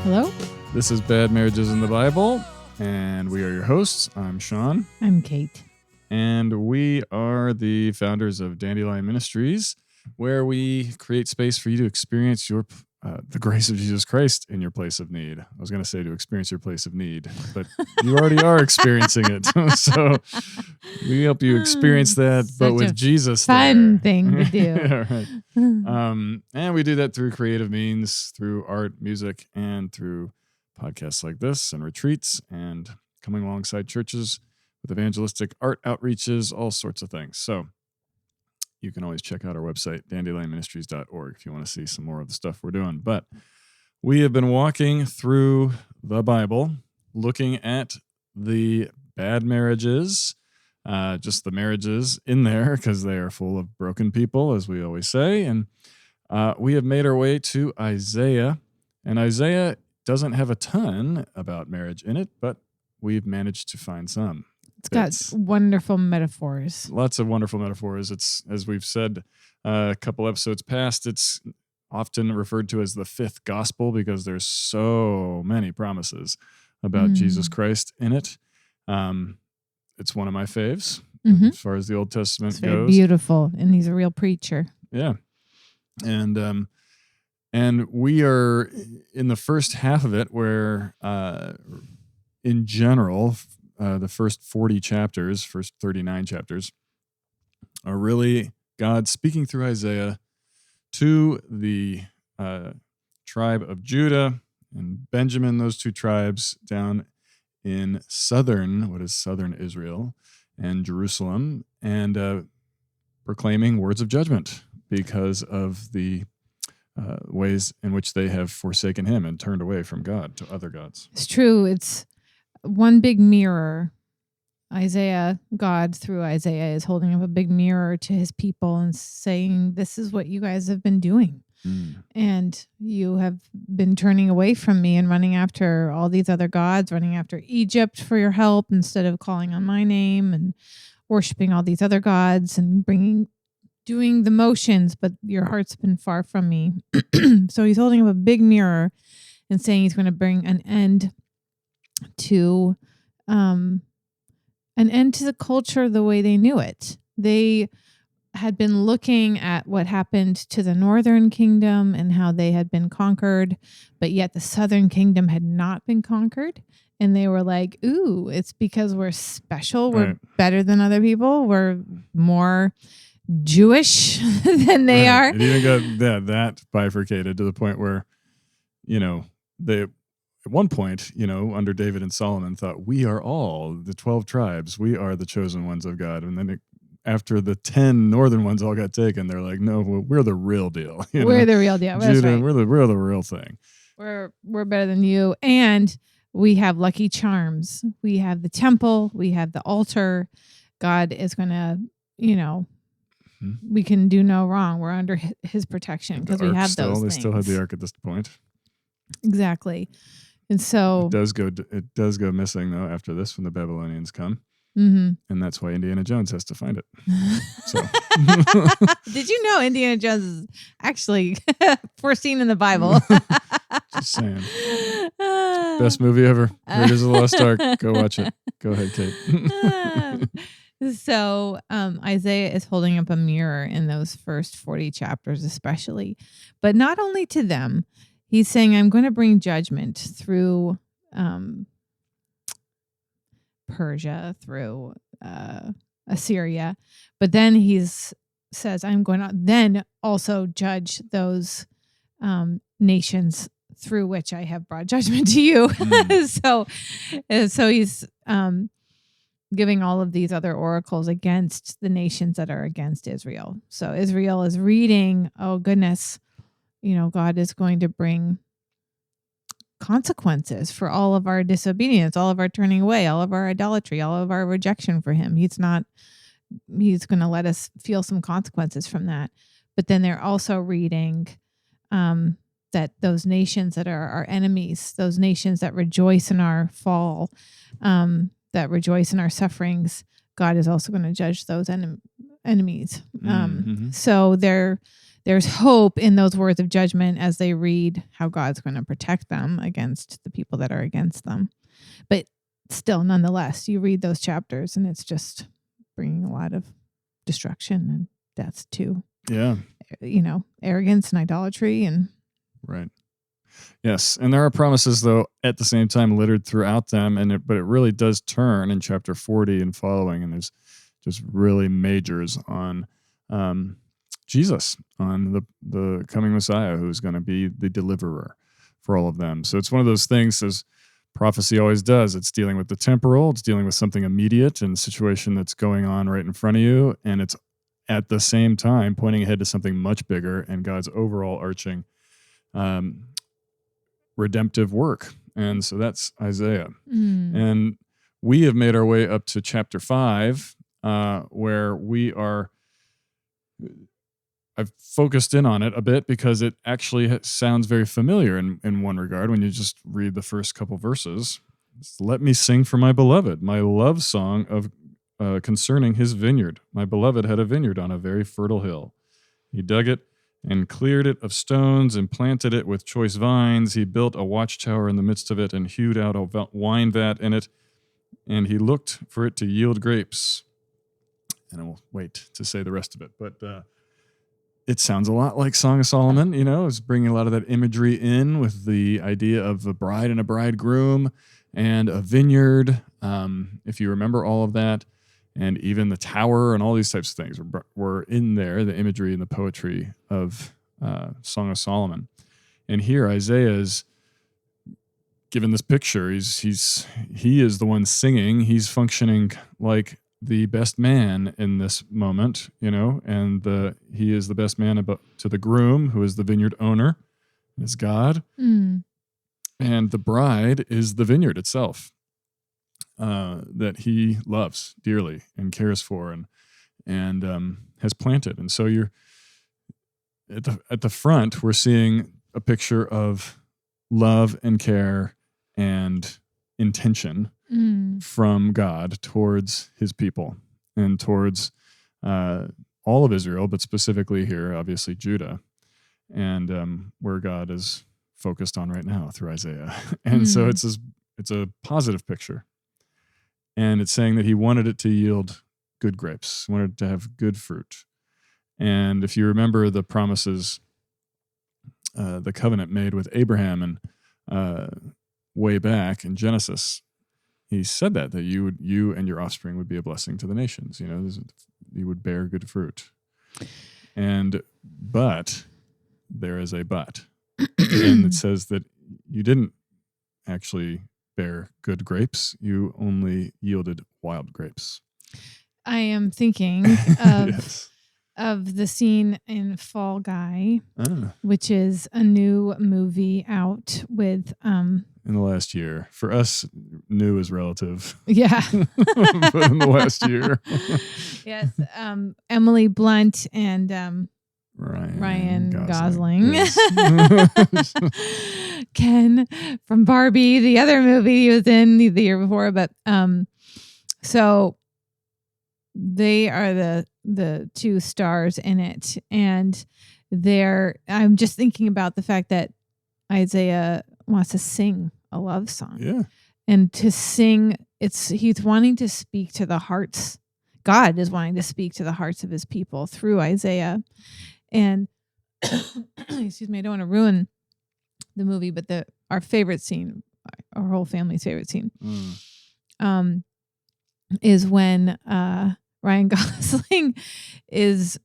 Hello? This is Bad Marriages in the Bible, and we are your hosts. I'm Sean. I'm Kate. And we are the founders of Dandelion Ministries, where we create space for you to experience the grace of Jesus Christ in your place of need. I was going to say to experience your place of need, but you already are experiencing it. So we help you experience that, but with Jesus fun there. thing to do. Yeah, right. And we do that through creative means, through art, music, and through podcasts like this and retreats and coming alongside churches with evangelistic art outreaches, all sorts of things. So you can always check out our website, dandelionministries.org, if you want to see some more of the stuff we're doing. But we have been walking through the Bible, looking at the bad marriages, just the marriages in there, because they are full of broken people, as we always say. And we have made our way to Isaiah. And Isaiah doesn't have a ton about marriage in it, but we've managed to find some. It's got wonderful metaphors. Lots of wonderful metaphors. It's, as we've said a couple episodes past, it's often referred to as the fifth gospel because there's so many promises about Jesus Christ in it. It's one of my faves as far as the Old Testament it's very goes. Beautiful, and he's a real preacher. Yeah. And we are in the first half of it where, in general, the first 40 chapters, first 39 chapters, are really God speaking through Isaiah to the tribe of Judah and Benjamin, those two tribes down in southern Israel and Jerusalem, and proclaiming words of judgment because of the ways in which they have forsaken him and turned away from God to other gods. It's true. It's one big mirror. God through Isaiah is holding up a big mirror to his people and saying, this is what you guys have been doing. And you have been turning away from me and running after all these other gods, running after Egypt for your help instead of calling on my name, and worshiping all these other gods and doing the motions, but your heart's been far from me. So he's holding up a big mirror and saying he's going to bring an end to the culture the way they knew it. They had been looking at what happened to the northern kingdom and how they had been conquered, but yet the southern kingdom had not been conquered. And they were like, ooh, it's because we're special. We're better than other people. We're more Jewish than they are. It even got that bifurcated to the point where, they at one point, under David and Solomon thought, we are all the 12 tribes. We are the chosen ones of God. And then after the 10 northern ones all got taken, they're like, no, we're the real deal. We're the real deal. That's Judah, right. we're the real thing. We're better than you. And we have lucky charms. We have the temple. We have the altar. God is going to, we can do no wrong. We're under his protection because we have those things. They still have the ark at this point. Exactly. And so it does go missing though after this when the Babylonians come. And that's why Indiana Jones has to find it. So did you know Indiana Jones is actually foreseen in the Bible? Just saying. Best movie ever. Raiders of the Lost Ark. Go watch it. Go ahead, Kate. So Isaiah is holding up a mirror in those first 40 chapters especially, but not only to them. He's saying, I'm going to bring judgment through Persia, through Assyria. But then he says, I'm going to then also judge those nations through which I have brought judgment to you. So he's giving all of these other oracles against the nations that are against Israel. So Israel is reading, oh goodness, God is going to bring consequences for all of our disobedience, all of our turning away, all of our idolatry, all of our rejection for him. He's going to let us feel some consequences from that. But then they're also reading that those nations that are our enemies, those nations that rejoice in our fall, that rejoice in our sufferings, God is also going to judge those enemies. So there's hope in those words of judgment as they read how God's going to protect them against the people that are against them. But still, nonetheless, you read those chapters and it's just bringing a lot of destruction and death to, arrogance and idolatry and right. Yes, and there are promises, though, at the same time littered throughout them, but it really does turn in chapter 40 and following, and there's just really majors on Jesus, on the coming Messiah, who's going to be the deliverer for all of them. So it's one of those things, as prophecy always does. It's dealing with the temporal, it's dealing with something immediate and a situation that's going on right in front of you, and it's at the same time pointing ahead to something much bigger and God's overall arching redemptive work. And so that's Isaiah. And we have made our way up to chapter 5, where I've focused in on it a bit because it actually sounds very familiar in one regard when you just read the first couple verses. Let me sing for my beloved, my love song of concerning his vineyard. My beloved had a vineyard on a very fertile hill. He dug it and cleared it of stones and planted it with choice vines. He built a watchtower in the midst of it and hewed out a wine vat in it, and he looked for it to yield grapes. And I will wait to say the rest of it, but it sounds a lot like Song of Solomon, it's bringing a lot of that imagery in with the idea of a bride and a bridegroom and a vineyard, if you remember all of that. And even the tower and all these types of things were in there, the imagery and the poetry of Song of Solomon. And here Isaiah is given this picture. He is the one singing. He's functioning like the best man in this moment, and he is the best man to the groom, who is the vineyard owner, is God. And the bride is the vineyard itself. That he loves dearly and cares for and has planted. And so you're at the front, we're seeing a picture of love and care and intention from God towards his people and towards all of Israel, but specifically here, obviously Judah, and where God is focused on right now through Isaiah. And so it's a positive picture. And it's saying that he wanted it to yield good grapes, wanted it to have good fruit. And if you remember the promises, the covenant made with Abraham and way back in Genesis, he said that you and your offspring would be a blessing to the nations. You would bear good fruit. But there is a but. And it says that you didn't actually bear good grapes, you only yielded wild grapes. I am thinking of Yes. of the scene in Fall Guy, which is a new movie out with in the last year. For us, new is relative. Yeah. But in the last year. Yes. Emily Blunt and Ryan Gosling. Yes. Ken from Barbie, the other movie he was in the year before, but so they are the two stars in it, and I'm just thinking about the fact that Isaiah wants to sing a love song. Yeah. And to sing, he's wanting to speak to the hearts. God is wanting to speak to the hearts of his people through Isaiah. And excuse me, I don't want to ruin the movie, but our favorite scene, our whole family's favorite scene, is when Ryan Gosling is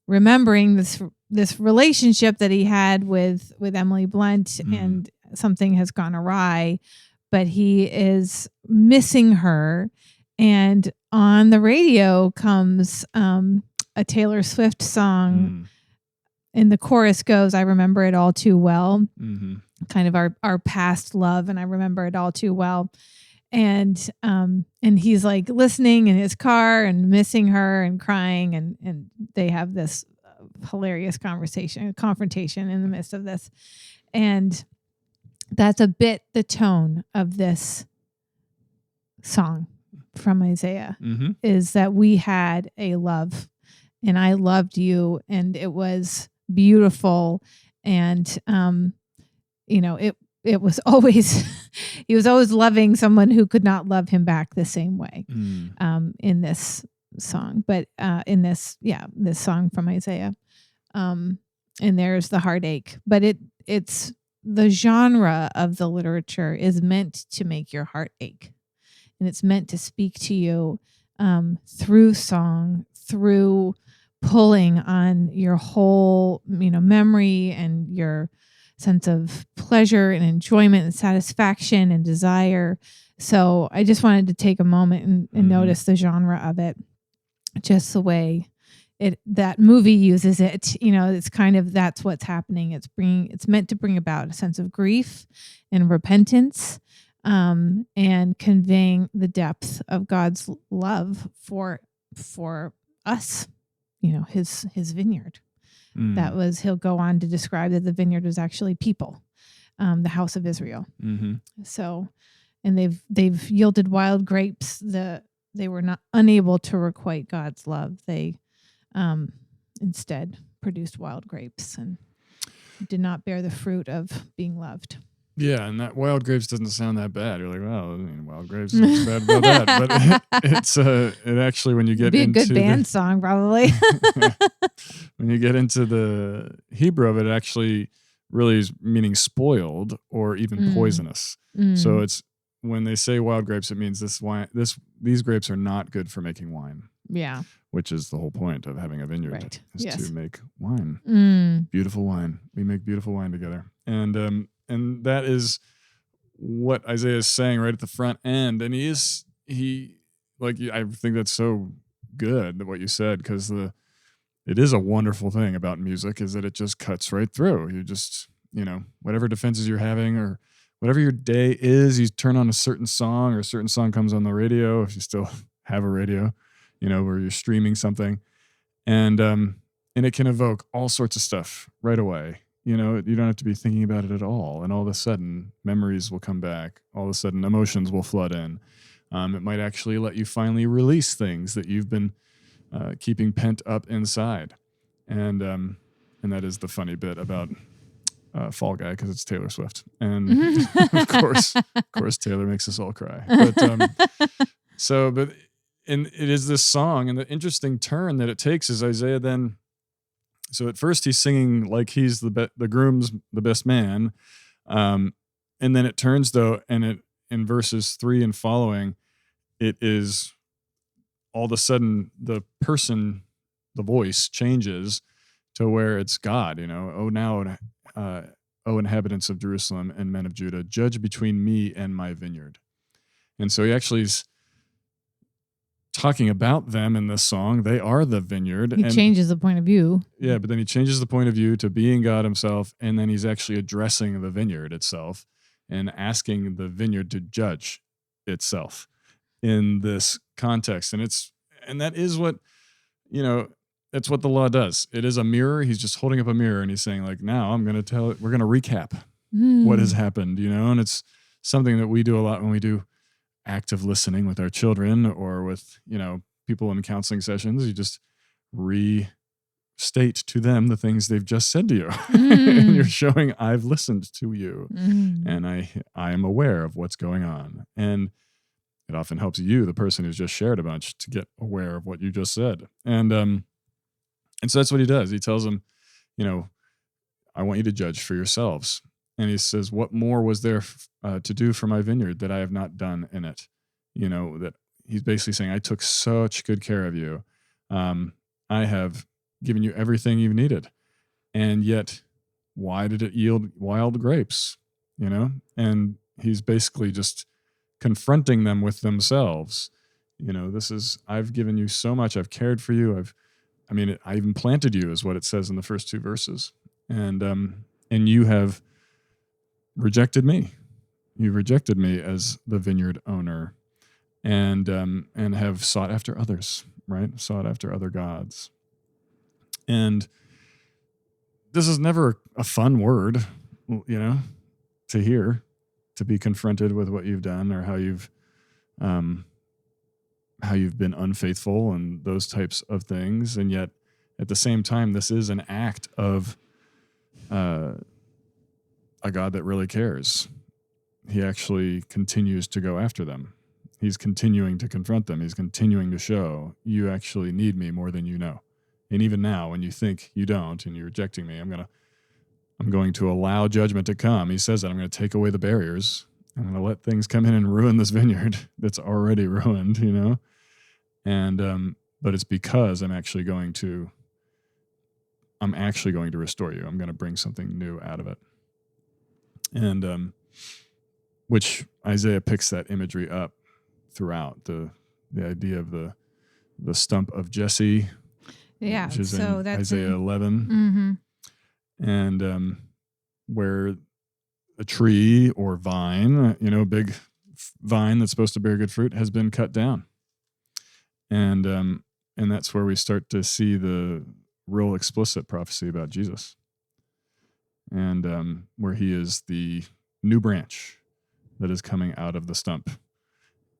remembering this relationship that he had with Emily Blunt, and something has gone awry, but he is missing her. And on the radio comes a Taylor Swift song. And the chorus goes, "I remember it all too well." Kind of our past love, and I remember it all too well. And he's like listening in his car and missing her and crying, and they have this hilarious confrontation in the midst of this. And that's a bit the tone of this song from Isaiah, is that we had a love, and I loved you, and it was beautiful. And, it was always, he was always loving someone who could not love him back the same way, in this song, but, this song from Isaiah. And there's the heartache, but it's the genre of the literature is meant to make your heart ache, and it's meant to speak to you, through song, through pulling on your whole, memory and your sense of pleasure and enjoyment and satisfaction and desire. So I just wanted to take a moment and notice the genre of it, just the way that movie uses it. It's kind of, that's what's happening. It's meant to bring about a sense of grief and repentance, and conveying the depth of God's love for us, his vineyard. He'll go on to describe that the vineyard was actually people, the house of Israel. So, and they've yielded wild grapes. They were not unable to requite God's love. They instead produced wild grapes and did not bear the fruit of being loved. Yeah, and that wild grapes doesn't sound that bad. You're like, well, wild grapes is bad about that. But it actually, when you get into a good band song, probably. When you get into the Hebrew of it, actually really is meaning spoiled or even poisonous. So it's, when they say wild grapes, it means these grapes are not good for making wine. Yeah. Which is the whole point of having a vineyard, right. is to make wine. Beautiful wine. We make beautiful wine together. And that is what Isaiah is saying right at the front end. And I think that's so good, what you said, because it is a wonderful thing about music, is that it just cuts right through. You just, whatever defenses you're having or whatever your day is, you turn on a certain song, or a certain song comes on the radio, if you still have a radio, where you're streaming something, and it can evoke all sorts of stuff right away. You don't have to be thinking about it at all. And all of a sudden, memories will come back. All of a sudden, emotions will flood in. It might actually let you finally release things that you've been keeping pent up inside. And that is the funny bit about Fall Guy, because it's Taylor Swift. And of course, Taylor makes us all cry. But and it is this song, and the interesting turn that it takes is Isaiah then. So at first he's singing like he's the groom's the best man, and then it turns though, and in verses 3 and following, it is all of a sudden the voice changes to where it's God. O inhabitants of Jerusalem and men of Judah, judge between me and my vineyard. And so he actually is talking about them in this song. They are the vineyard. He changes the point of view. Yeah, but then he changes the point of view to being God himself, and then he's actually addressing the vineyard itself and asking the vineyard to judge itself in this context. And that is what, that's what the law does. It is a mirror. He's just holding up a mirror, and he's saying, like, now we're going to recap what has happened, and it's something that we do a lot when we do active listening with our children, or with, people in counseling sessions. You just restate to them the things they've just said to you. And you're showing, I've listened to you, and I am aware of what's going on. And it often helps you, the person who's just shared a bunch, to get aware of what you just said. And so that's what he does. He tells them, I want you to judge for yourselves. And he says, what more was there to do for my vineyard that I have not done in it? That he's basically saying, I took such good care of you. I have given you everything you've needed. And yet, why did it yield wild grapes? And he's basically just confronting them with themselves. I've given you so much. I've cared for you. I even planted you, is what it says in the first 2 verses. And you have rejected me. You rejected me as the vineyard owner, and have sought after others, right? Sought after other gods. And this is never a fun word, to hear, to be confronted with what you've done, or how you've been unfaithful and those types of things. And yet at the same time, this is an act of a God that really cares. He actually continues to go after them. He's continuing to confront them. He's continuing to show, you actually need me more than you know. And even now, when you think you don't and you're rejecting me, I'm going to allow judgment to come. He says that I'm going to take away the barriers. I'm going to let things come in and ruin this vineyard that's already ruined, And but it's because I'm actually going to restore you. I'm going to bring something new out of it. And which Isaiah picks that imagery up throughout, the idea of the stump of Jesse, which is so in that's Isaiah 11, and where a tree or vine, big vine that's supposed to bear good fruit, has been cut down, and that's where we start to see the real explicit prophecy about Jesus, and where he is the new branch that is coming out of the stump.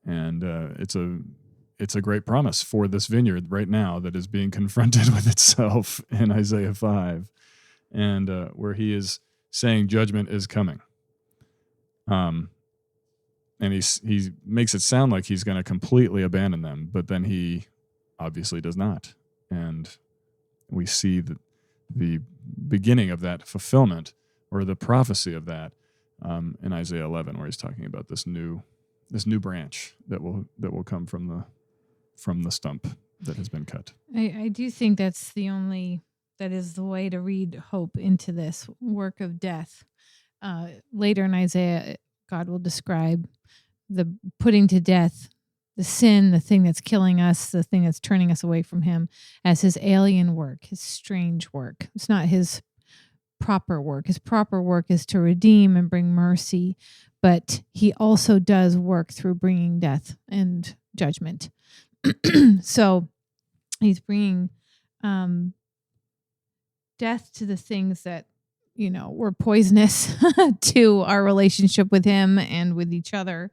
And it's a great promise for this vineyard right now that is being confronted with itself in Isaiah 5, and where he is saying judgment is coming. And he makes it sound like he's going to completely abandon them, but then he obviously does not. And we see the beginning of that fulfillment, or the prophecy of that, in Isaiah 11, where he's talking about this new branch that will come from the stump that has been cut. I do think that is the way to read hope into this work of death. Later in Isaiah, God will describe the putting to death the sin, the thing that's killing us, the thing that's turning us away from him, as his alien work, his strange work. It's not his proper work. His proper work is to redeem and bring mercy, but he also does work through bringing death and judgment. So he's bringing death to the things that, were poisonous to our relationship with him and with each other.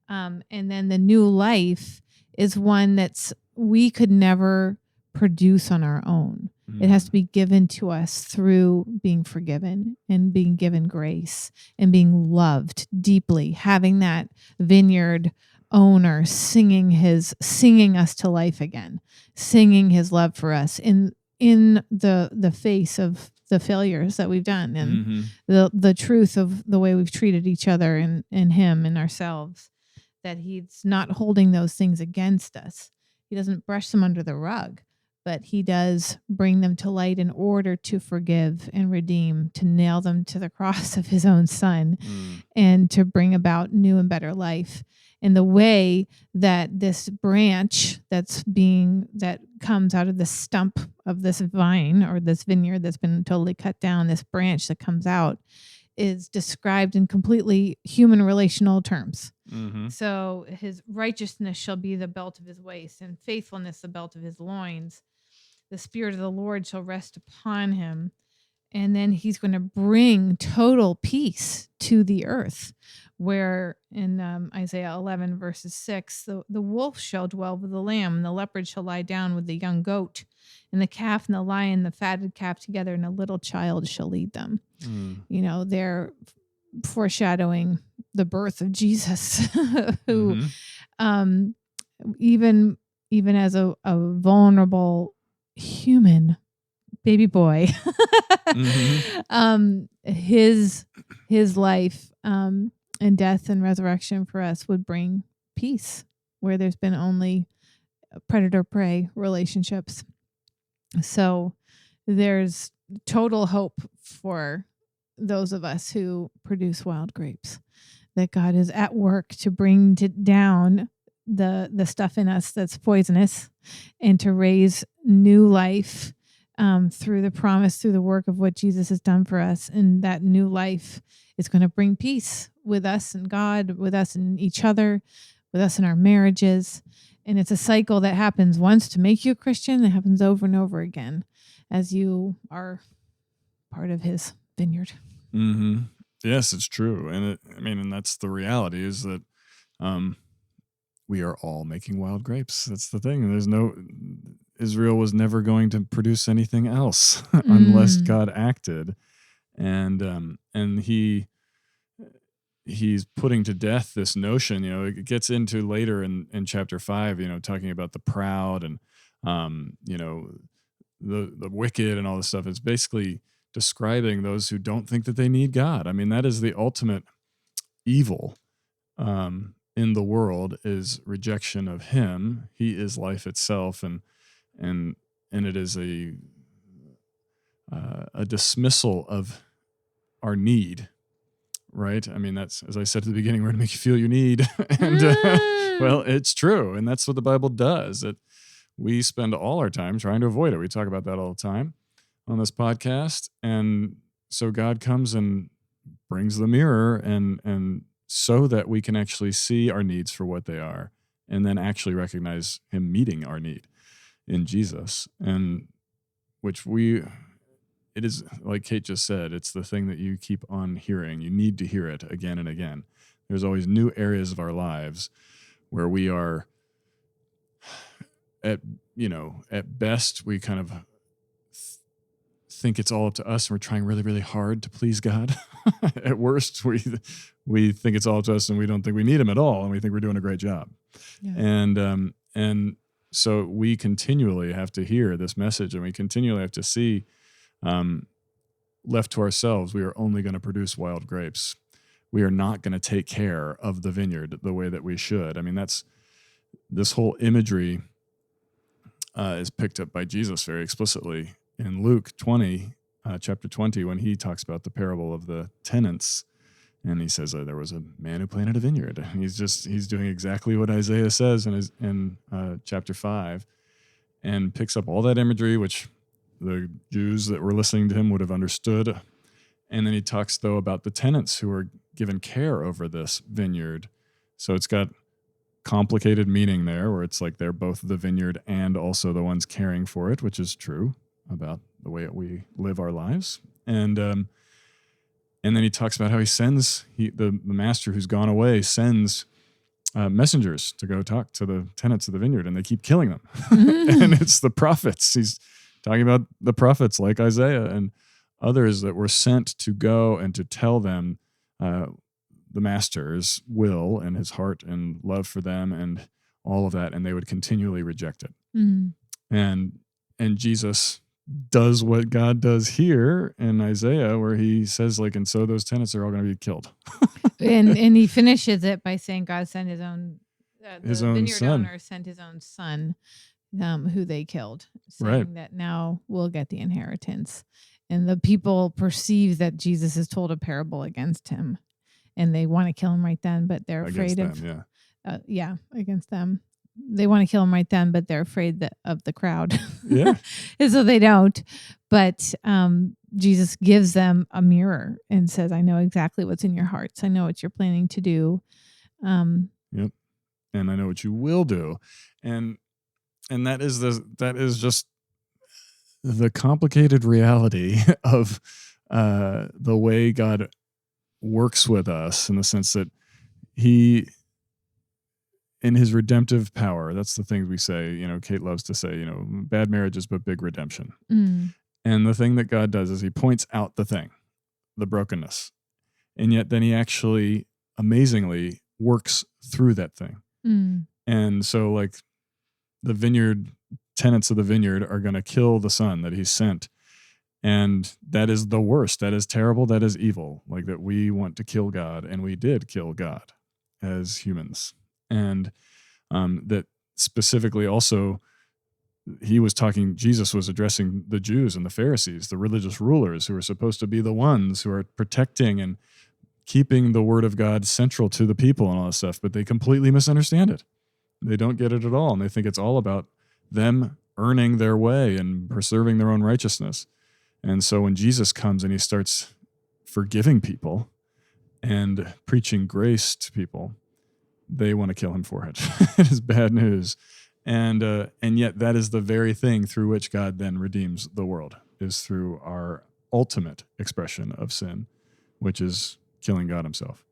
And then the new life is one we could never produce on our own. It has to be given to us through being forgiven and being given grace and being loved deeply, having that vineyard owner singing us to life again, singing his love for us in the face of the failures that we've done, and the truth of the way we've treated each other and him and ourselves, that he's not holding those things against us. He doesn't brush them under the rug, but he does bring them to light in order to forgive and redeem, to nail them to the cross of his own son, and to bring about new and better life. And the way that this branch that comes out of the stump of this vine or this vineyard that's been totally cut down, this branch that comes out, is described in completely human relational terms. So his righteousness shall be the belt of his waist, and faithfulness the belt of his loins. The Spirit of the Lord shall rest upon him. And then he's going to bring total peace to the earth, where in Isaiah 11, verses 6, the wolf shall dwell with the lamb, and the leopard shall lie down with the young goat, and the calf and the lion, the fatted calf together, and a little child shall lead them. They're foreshadowing the birth of Jesus, who even as a vulnerable human baby boy, his life and death and resurrection for us would bring peace where there's been only predator-prey relationships. So there's total hope for those of us who produce wild grapes, that God is at work to bring down the stuff in us that's poisonous and to raise new life through the promise, through the work of what Jesus has done for us. And that new life is going to bring peace with us and God, with us and each other, with us in our marriages. And it's a cycle that happens once to make you a Christian. It happens over and over again as you are part of his vineyard. Yes, it's true. And that's the reality, is that we are all making wild grapes. That's the thing. Israel was never going to produce anything else unless God acted. And he's putting to death this notion. It gets into later in chapter 5, talking about the proud and the wicked and all this stuff. It's basically describing those who don't think that they need God. I mean, that is the ultimate evil in the world, is rejection of him. He is life itself, and it is a dismissal of our need, right? I mean, that's, as I said at the beginning, we're going to make you feel your need. And well, it's true. And that's what the Bible does. We spend all our time trying to avoid it. We talk about that all the time on this podcast. And so God comes and brings the mirror and so that we can actually see our needs for what they are, and then actually recognize him meeting our need in Jesus. And it is, like Kate just said, it's the thing that you keep on hearing. You need to hear it again and again. There's always new areas of our lives where we are at best, we kind of think it's all up to us and we're trying really, really hard to please God. At worst, we think it's all up to us and we don't think we need him at all, and we think we're doing a great job. Yeah. And so we continually have to hear this message, and we continually have to see, left to ourselves, we are only going to produce wild grapes. We are not going to take care of the vineyard the way that we should. I mean, this whole imagery is picked up by Jesus very explicitly in Luke 20, chapter 20, when he talks about the parable of the tenants. And he says, there was a man who planted a vineyard. And he's doing exactly what Isaiah says in chapter 5, and picks up all that imagery, which the Jews that were listening to him would have understood. And then he talks, though, about the tenants who are given care over this vineyard. So it's got complicated meaning there, where it's like they're both the vineyard and also the ones caring for it, which is true about the way we live our lives. And then he talks about how he sends, the master who's gone away sends messengers to go talk to the tenants of the vineyard, and they keep killing them. And it's the prophets. He's talking about the prophets like Isaiah and others that were sent to go and to tell them the master's will and his heart and love for them and all of that, and they would continually reject it. And Jesus does what God does here in Isaiah, where he says, and so those tenants are all going to be killed. and he finishes it by saying God sent his own vineyard son. Owner sent his own son, who they killed, saying that now we'll get the inheritance. And the people perceive that Jesus has told a parable against him, and they want to kill him right then, but they're afraid against them. They want to kill him right then, but they're afraid of the crowd. Yeah. And so they don't. But Jesus gives them a mirror and says, I know exactly what's in your hearts. I know what you're planning to do. Yep. And I know what you will do. And that is just the complicated reality of the way God works with us, in the sense that he, in his redemptive power, that's the thing we say, Kate loves to say, bad marriages, but big redemption. And the thing that God does is he points out the brokenness. And yet then he actually amazingly works through that thing. And so the tenants of the vineyard are going to kill the son that he sent. And that is the worst. That is terrible. That is evil. That we want to kill God, and we did kill God as humans. And that specifically also, Jesus was addressing the Jews and the Pharisees, the religious rulers who are supposed to be the ones who are protecting and keeping the word of God central to the people and all that stuff, but they completely misunderstand it. They don't get it at all, and they think it's all about them earning their way and preserving their own righteousness. And so when Jesus comes and he starts forgiving people and preaching grace to people, they want to kill him for it. It is bad news. And yet that is the very thing through which God then redeems the world, is through our ultimate expression of sin, which is killing God himself.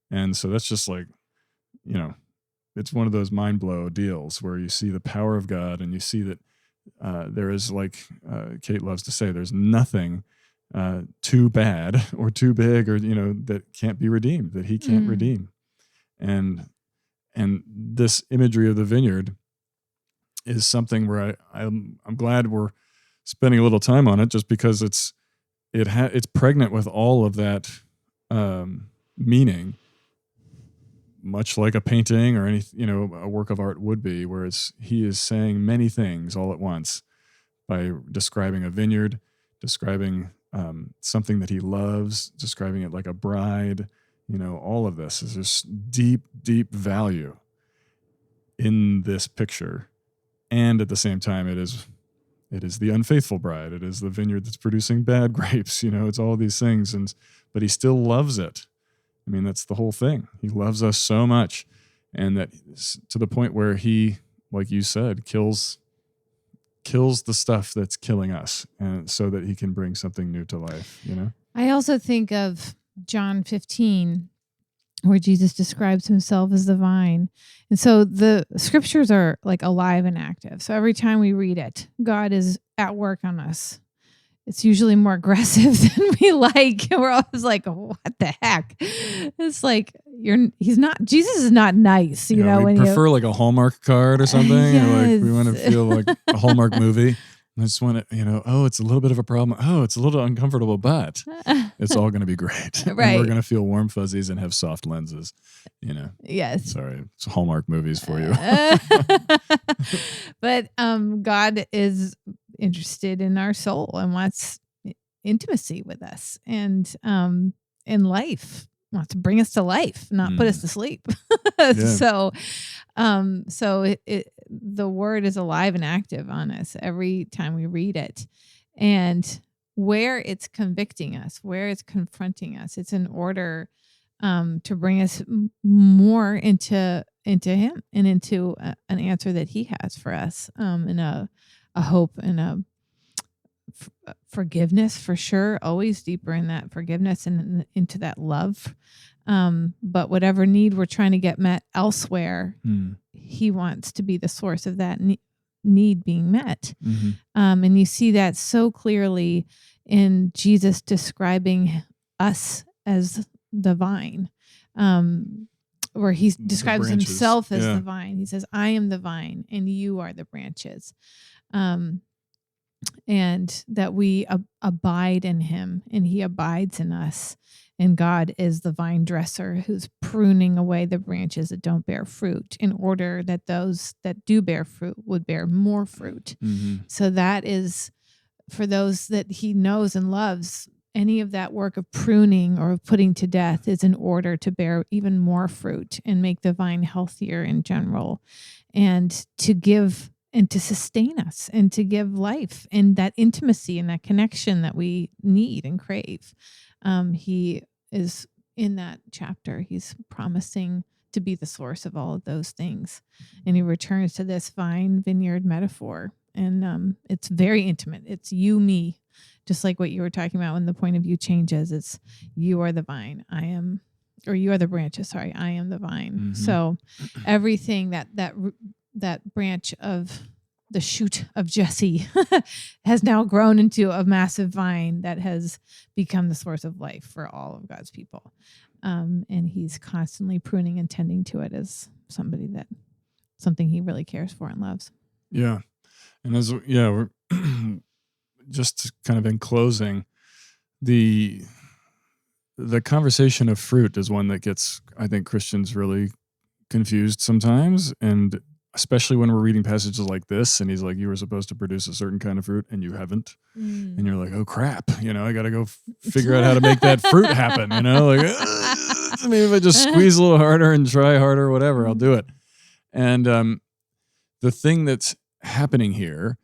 And so that's just it's one of those mind blow deals where you see the power of God, and you see that there is, like Kate loves to say, there's nothing too bad or too big or that can't be redeemed, that he can't redeem. And this imagery of the vineyard is something where I'm glad we're spending a little time on it, just because it's pregnant with all of that meaning, much like a painting or a work of art would be, where he is saying many things all at once by describing a vineyard, describing something that he loves, describing it like a bride. All of this is just deep, deep value in this picture. And at the same time, it is the unfaithful bride. It is the vineyard that's producing bad grapes. It's all these things, but he still loves it. I mean, that's the whole thing. He loves us so much, and that to the point where he, like you said, kills the stuff that's killing us, and so that he can bring something new to life. I also think of John 15, where Jesus describes himself as the vine. And so the scriptures are like alive and active. So every time we read it, God is at work on us. It's usually more aggressive than we like. We're always like, what the heck? It's like, Jesus is not nice, we prefer like a Hallmark card or something. Yes. Or like we want to feel like a Hallmark movie. I just want to, it's a little bit of a problem. Oh, it's a little uncomfortable, but it's all going to to be great. Right. And we're going to feel warm fuzzies and have soft lenses, Yes. Sorry, it's Hallmark movies for you. But God is interested in our soul and wants intimacy with us, and in life wants to bring us to life, not put us to sleep. So the word is alive and active on us every time we read it, and where it's convicting us, where it's confronting us, it's in order to bring us more into him and into an answer that he has for us, and a hope and a forgiveness, for sure, always deeper in that forgiveness and into that love. But whatever need we're trying to get met elsewhere, he wants to be the source of that need being met. And you see that so clearly in Jesus describing us as the vine, where he describes himself as the vine. He says, I am the vine and you are the branches. And that we abide in him and he abides in us. And God is the vine dresser who's pruning away the branches that don't bear fruit, in order that those that do bear fruit would bear more fruit. So that is for those that he knows and loves. Any of that work of pruning or of putting to death is in order to bear even more fruit and make the vine healthier in general, and to give and to sustain us and to give life and that intimacy and that connection that we need and crave. He is in that chapter. He's promising to be the source of all of those things. And he returns to this vine vineyard metaphor. And it's very intimate. It's you, me, just like what you were talking about when the point of view changes. It's you are the vine. Or you are the branches. Sorry, I am the vine. So everything that branch of the shoot of Jesse has now grown into a massive vine that has become the source of life for all of God's people. And he's constantly pruning and tending to it as something he really cares for and loves. Yeah. And we're just kind of in closing, the conversation of fruit is one that gets, I think, Christians really confused sometimes, and especially when we're reading passages like this, and he's like, you were supposed to produce a certain kind of fruit and you haven't. And you're like, oh crap, I got to go figure out how to make that fruit happen. Like, maybe if I just squeeze a little harder and try harder, whatever, I'll do it. And the thing that's happening here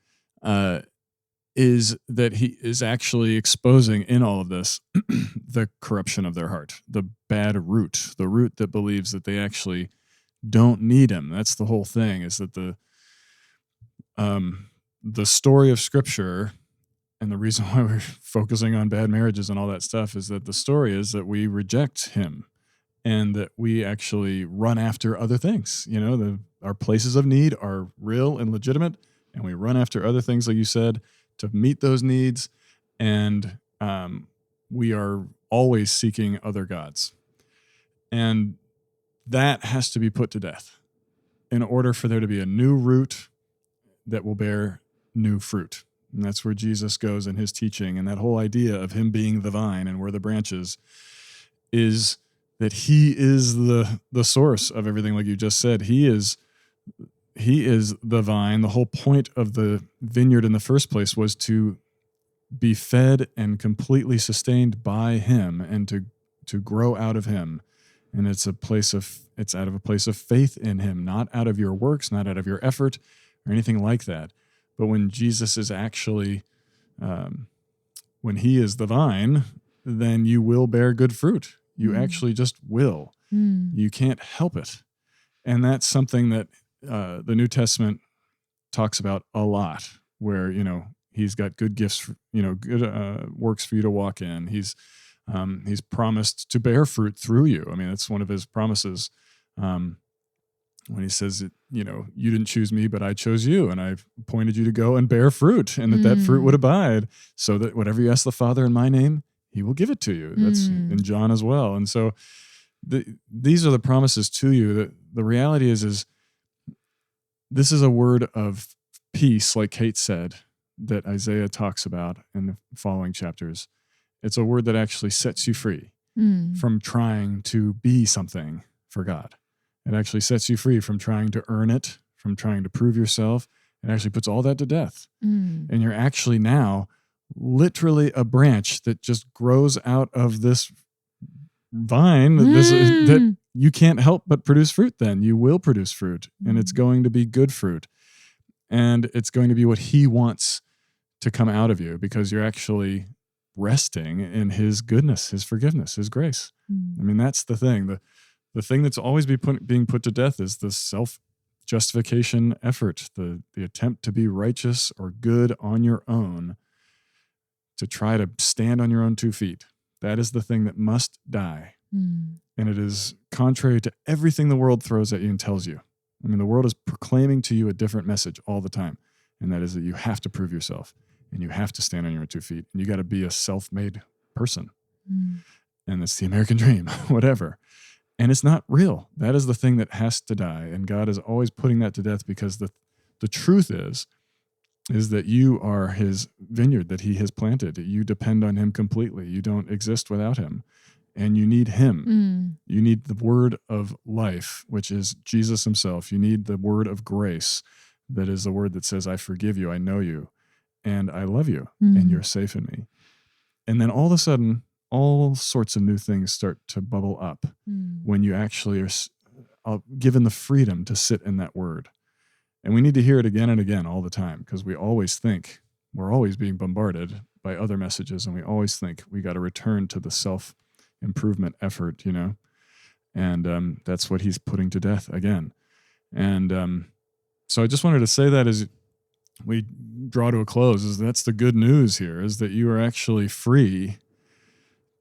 is that he is actually exposing in all of this the corruption of their heart, the bad root, the root that believes that they actually don't need him. That's the whole thing, is that the story of Scripture, and the reason why we're focusing on bad marriages and all that stuff, is that the story is that we reject him and that we actually run after other things. Our places of need are real and legitimate, and we run after other things, like you said, to meet those needs. And we are always seeking other gods. And that has to be put to death in order for there to be a new root that will bear new fruit. And that's where Jesus goes in his teaching. And that whole idea of him being the vine and we're the branches is that he is the source of everything, like you just said. He is the vine. The whole point of the vineyard in the first place was to be fed and completely sustained by him and to grow out of him. And it's out of a place of faith in him, not out of your works, not out of your effort or anything like that. But when Jesus is actually, when he is the vine, then you will bear good fruit. You actually just will. You can't help it. And that's something that the New Testament talks about a lot, where, he's got good gifts, good works for you to walk in. He's promised to bear fruit through you. I mean, that's one of his promises. When he says, you didn't choose me, but I chose you, and I appointed you to go and bear fruit, and that fruit would abide, so that whatever you ask the Father in my name, he will give it to you. That's in John as well. And so these are the promises to you. That the reality is this is a word of peace, like Kate said, that Isaiah talks about in the following chapters. It's a word that actually sets you free from trying to be something for God. It actually sets you free from trying to earn it, from trying to prove yourself. It actually puts all that to death. And you're actually now literally a branch that just grows out of this vine that you can't help but produce fruit. Then you will produce fruit, and it's going to be good fruit. And it's going to be what he wants to come out of you, because you're actually resting in his goodness, his forgiveness, his grace. I mean, that's the thing. The thing that's always being put to death is the self-justification effort, the attempt to be righteous or good on your own, to try to stand on your own 2 feet. That is the thing that must die. And it is contrary to everything the world throws at you and tells you. I mean, the world is proclaiming to you a different message all the time, and that is that you have to prove yourself, and you have to stand on your own 2 feet, and you got to be a self-made person. And it's the American dream, whatever. And it's not real. That is the thing that has to die. And God is always putting that to death, because the truth is that you are his vineyard that he has planted. You depend on him completely. You don't exist without him. And you need him. You need the word of life, which is Jesus himself. You need the word of grace, that is the word that says, I forgive you, I know you, and I love you, and you're safe in me. And then all of a sudden, all sorts of new things start to bubble up when you actually are given the freedom to sit in that word. And we need to hear it again and again all the time, because we always think we're always being bombarded by other messages, and we always think we got to return to the self-improvement effort, and that's what he's putting to death again. And so I just wanted to say that as we draw to a close, is that's the good news here, is that you are actually free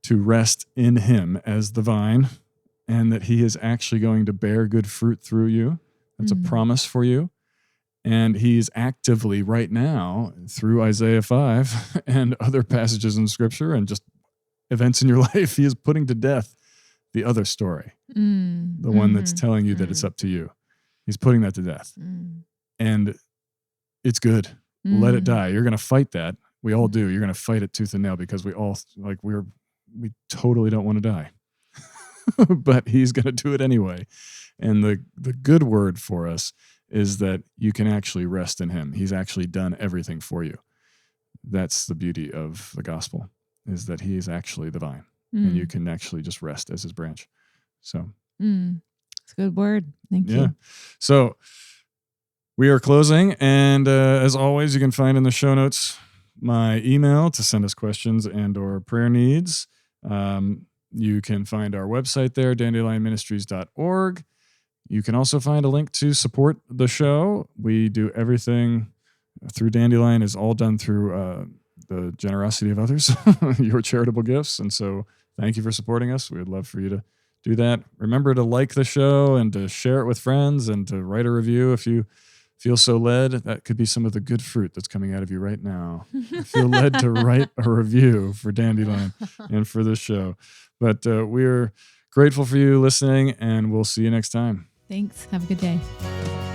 to rest in him as the vine, and that he is actually going to bear good fruit through you. That's a promise for you. And he's actively right now, through Isaiah 5 and other passages in Scripture and just events in your life, he is putting to death the other story, the one that's telling you that it's up to you. He's putting that to death. And it's good. Let it die. You're going to fight that. We all do. You're going to fight it tooth and nail, because we all, we totally don't want to die. But he's going to do it anyway. And the good word for us is that you can actually rest in him. He's actually done everything for you. That's the beauty of the gospel, is that he is actually the vine, and you can actually just rest as his branch. So it's a good word. Thank you. So we are closing, and as always, you can find in the show notes my email to send us questions and or prayer needs. You can find our website there, dandelionministries.org. You can also find a link to support the show. We do everything through Dandelion, is all done through the generosity of others, your charitable gifts. And so thank you for supporting us. We would love for you to do that. Remember to like the show and to share it with friends and to write a review if you feel so led, that could be some of the good fruit that's coming out of you right now. I feel led to write a review for Dandelion and for this show. But we're grateful for you listening, and we'll see you next time. Thanks. Have a good day.